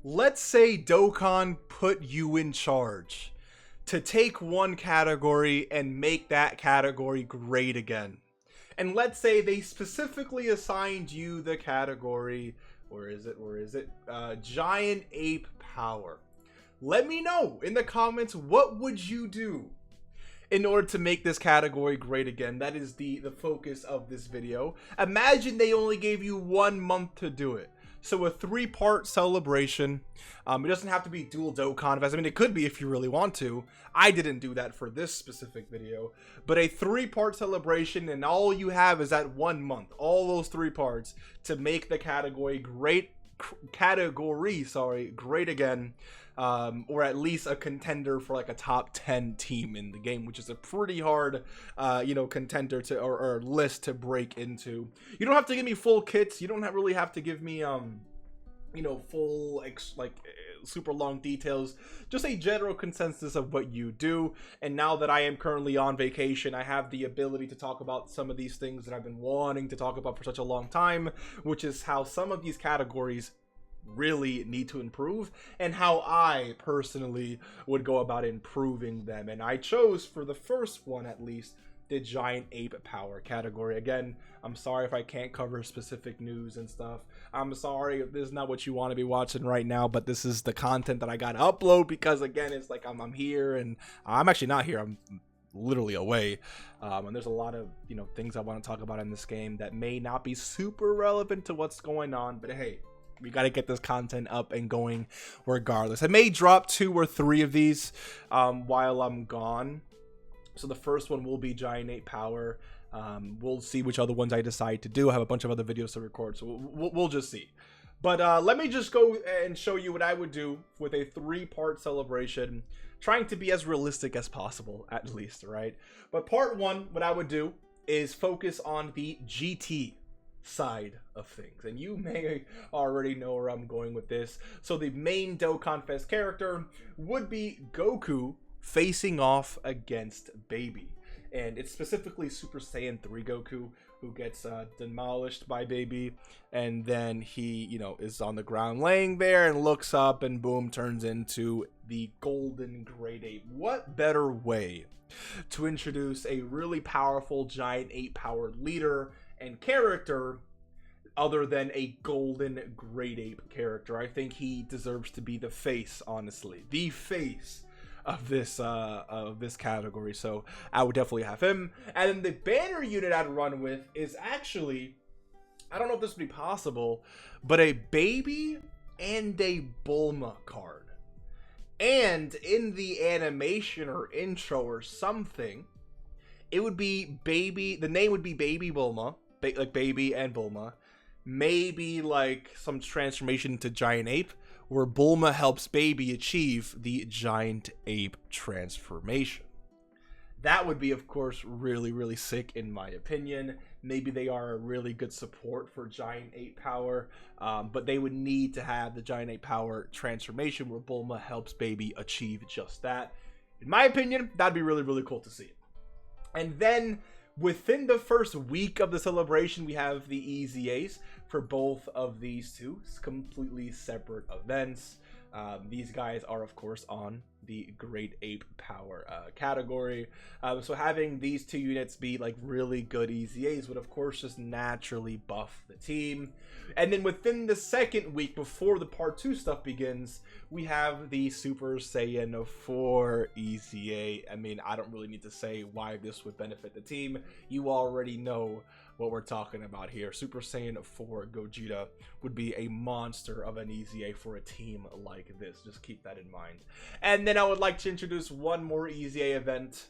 let's say Dokkan put you in charge to take one category and make that category great again. And let's say they specifically assigned you the category, where is it? Giant Ape Power. Let me know in the comments, what would you do in order to make this category great again? That is the focus of this video. Imagine they only gave you 1 month to do it. So a 3-part celebration. It doesn't have to be dual Dokkan Fest. I mean, it could be if you really want to. I didn't do that for this specific video. But a 3-part celebration, and all you have is that 1 month. All those 3 parts to make the category great. Great again. Or at least a contender for like a top 10 team in the game, which is a pretty hard, contender to or list to break into. You don't have to give me full kits. You don't really have to give me, full super long details. Just a general consensus of what you do. And now that I am currently on vacation, I have the ability to talk about some of these things that I've been wanting to talk about for such a long time, which is how some of these categories really need to improve and how I personally would go about improving them. And I chose, for the first one at least, the Giant Ape Power category. Again, I'm sorry if I can't cover specific news and stuff. I'm sorry if this is not what you want to be watching right now, but this is the content that I gotta upload, because again, it's like I'm here, and I'm actually not here. I'm literally away, and there's a lot of things I want to talk about in this game that may not be super relevant to what's going on, but hey, we got to get this content up and going regardless. I may drop 2 or 3 of these while I'm gone. So the first one will be Giant Ape Power. We'll see which other ones I decide to do. I have a bunch of other videos to record, so we'll just see. But let me just go and show you what I would do with a 3-part celebration, trying to be as realistic as possible, at least, right? But part 1, what I would do is focus on the GT side of things, and you may already know where I'm going with this. So the main Dokkan Fest character would be Goku facing off against Baby, and it's specifically Super Saiyan 3 Goku who gets demolished by Baby, and then he is on the ground laying there and looks up and boom, turns into the golden great ape. What better way to introduce a really powerful giant ape powered leader and character other than a golden great ape character? I think he deserves to be the face, honestly, the face of this category. So I would definitely have him. And then the banner unit I'd run with is actually, I don't know if this would be possible, but a Baby and a Bulma card. And in the animation or intro or something, it would be Baby, the name would be Baby Bulma, like Baby and Bulma. Maybe like some transformation to Giant Ape, where Bulma helps Baby achieve the Giant Ape transformation. That would be, of course, really, really sick in my opinion. Maybe they are a really good support for Giant Ape Power, but they would need to have the Giant Ape Power transformation where Bulma helps Baby achieve just that. In my opinion, that'd be really, really cool to see. And then within the first week of the celebration, we have the Easy Ace for both of these two. It's completely separate events. These guys are, of course, on the Great Ape Power category. So having these 2 units be like really good Easy A's would, of course, just naturally buff the team. And then within the second week, before the part 2 stuff begins, we have the Super Saiyan 4 Easy A. I mean, I don't really need to say why this would benefit the team. You already know what we're talking about here. Super Saiyan 4 Gogeta would be a monster of an Easy A for a team like this. Just keep that in mind. And then I would like to introduce one more Easy A event.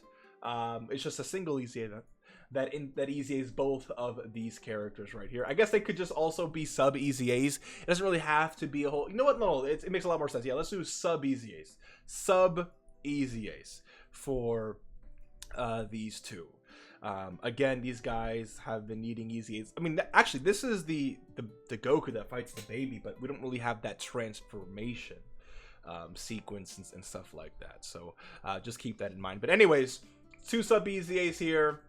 It's just a single Easy A event that Easy A's both of these characters right here. I guess they could just also be sub Easy A's. It doesn't really have to be a whole, you know what, no, it makes a lot more sense. Yeah, let's do sub Easy A's. Sub Easy A's for these 2. Again, these guys have been needing Easy A's. I mean, actually, this is the Goku that fights the Baby, but we don't really have that transformation sequence and stuff like that. So just keep that in mind. But anyways, 2 sub Easy A's here.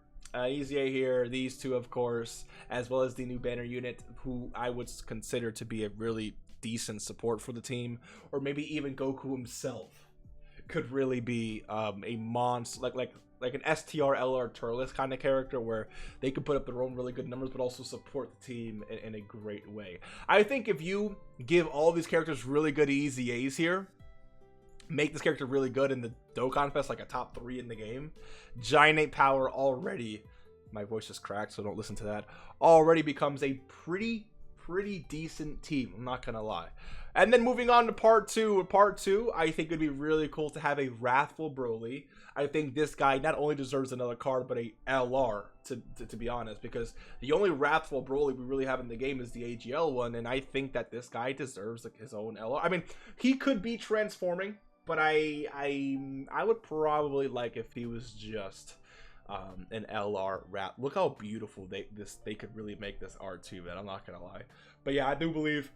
Easy A here, these 2, of course, as well as the new banner unit, who I would consider to be a really decent support for the team, or maybe even Goku himself could really be a monster, like an STR LR Turles kind of character, where they could put up their own really good numbers but also support the team in a great way. I think if you give all these characters really good EZAs here, make this character really good in the Dokkan Fest, like a top 3 in the game, Giant Ape Power already, my voice is cracked so don't listen to that, already becomes a pretty decent team, I'm not gonna lie. And then moving on to part two, I think it'd be really cool to have a Wrathful Broly. I think this guy not only deserves another card, but a LR, to be honest, because the only Wrathful Broly we really have in the game is the AGL one, and I think that this guy deserves like his own LR. I mean, he could be transforming, but I would probably like if he was just an LR wrap. Look how beautiful they could really make this R2, man. I'm not gonna lie, but yeah, I do believe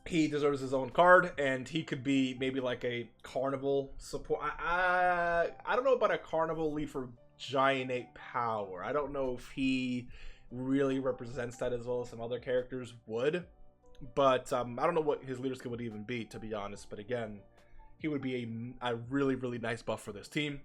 he deserves his own card, and he could be maybe like a carnival support. I don't know about a carnival lead for Giant Ape Power. I don't know if he really represents that as well as some other characters would, but I don't know what his leader skill would even be, to be honest. But again, he would be a really nice buff for this team.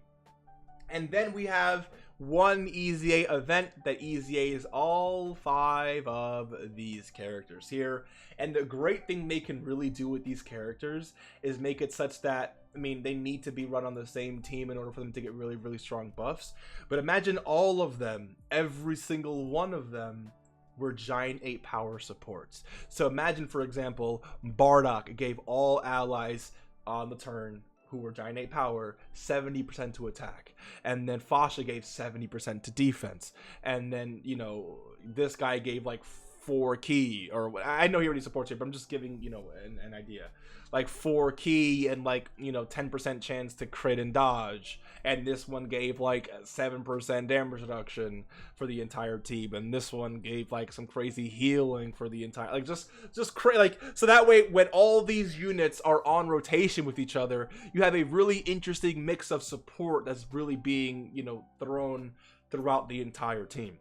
And then we have one EZA event that EZAs all 5 of these characters here. And the great thing they can really do with these characters is make it such that, I mean, they need to be run on the same team in order for them to get really strong buffs. But imagine all of them, every single one of them, were Giant Ape Power supports. So imagine, for example, Bardock gave all allies on the turn who were Giant Ape Power 70% to attack, and then Fasha gave 70% to defense, and then, you know, this guy gave like 4 key, or I know he already supports it, but I'm just giving, you know, an idea, like 4 key and like, you know, 10% chance to crit and dodge, and this one gave like 7% damage reduction for the entire team, and this one gave like some crazy healing for the entire, like just like, so that way when all these units are on rotation with each other, you have a really interesting mix of support that's really being, you know, thrown throughout the entire team.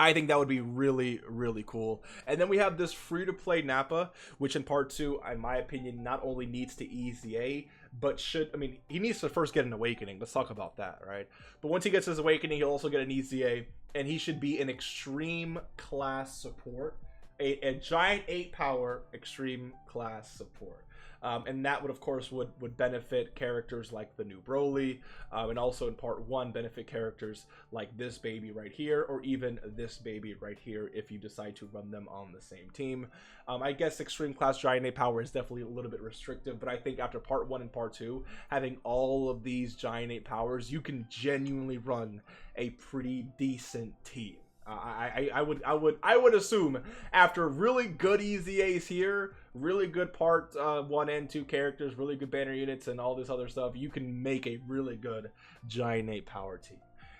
I think that would be really cool. And then we have this free-to-play Nappa, which in part 2, in my opinion, not only needs to EZA, but should, I mean, he needs to first get an awakening. Let's talk about that, right? But once he gets his awakening, he'll also get an EZA, and he should be an extreme class support, a Giant Ape Power extreme class support. And that would, of course, would benefit characters like the new Broly, and also in part 1 benefit characters like this baby right here, or even this baby right here if you decide to run them on the same team. I guess extreme class Giant Ape Power is definitely a little bit restrictive, but I think after part 1 and part 2, having all of these Giant Ape Powers, you can genuinely run a pretty decent team. I would assume after really good EZAs here, really good part 1 and 2 characters, really good banner units, and all this other stuff, you can make a really good Giant Ape Power team.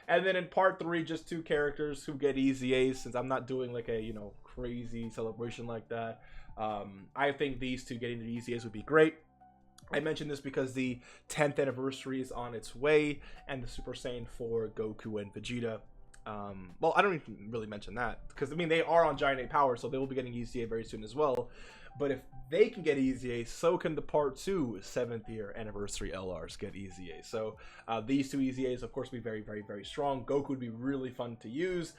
And then in part 3, just 2 characters who get EZAs, since I'm not doing like a, you know, crazy celebration like that. I think these 2 getting the EZAs would be great. I mentioned this because the 10th anniversary is on its way, and the Super Saiyan 4 Goku and Vegeta. Well, I don't even really mention that, because I mean, they are on Giant Ape Power, so they will be getting EZA very soon as well. But if they can get EZA, so can the part 2 7th year anniversary LRs get EZA. So these 2 EZAs, of course, will be very strong. Goku would be really fun to use,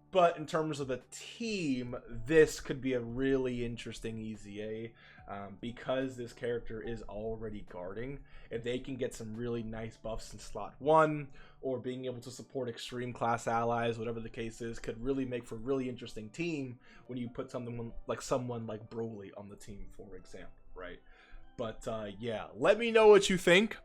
but in terms of the team, this could be a really interesting EZA, because this character is already guarding. If they can get some really nice buffs in slot 1, or being able to support extreme class allies, whatever the case is, could really make for a really interesting team when you put someone like Broly on the team, for example, right? But yeah, let me know what you think.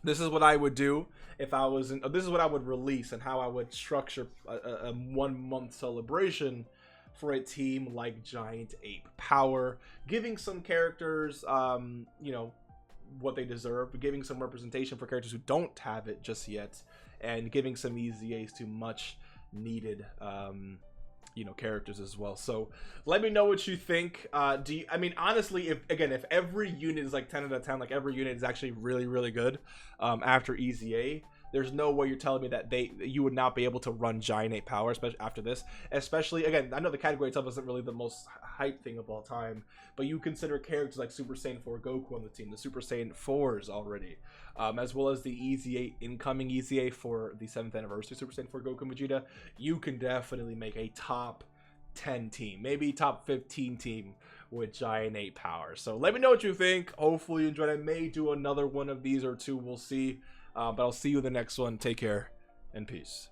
This is what I would do if I was in, this is what I would release, and how I would structure a 1-month celebration for a team like Giant Ape Power, giving some characters, you know, what they deserve, giving some representation for characters who don't have it just yet, and giving some EZAs to much needed, you know, characters as well. So let me know what you think. I mean, honestly, if every unit is like 10 out of 10, like every unit is actually really good after EZA, there's no way you're telling me that you would not be able to run Giant 8 power, especially after this. Especially, again, I know the category itself isn't really the most hype thing of all time, but you consider characters like Super Saiyan 4 Goku on the team, the Super Saiyan 4s already, as well as the Easy 8, incoming Easy 8 for the 7th anniversary Super Saiyan 4 Goku and Vegeta. You can definitely make a top 10 team, maybe top 15 team with Giant 8 power. So let me know what you think. Hopefully you enjoyed. I may do another one of these or two, we'll see. But I'll see you in the next one. Take care and peace.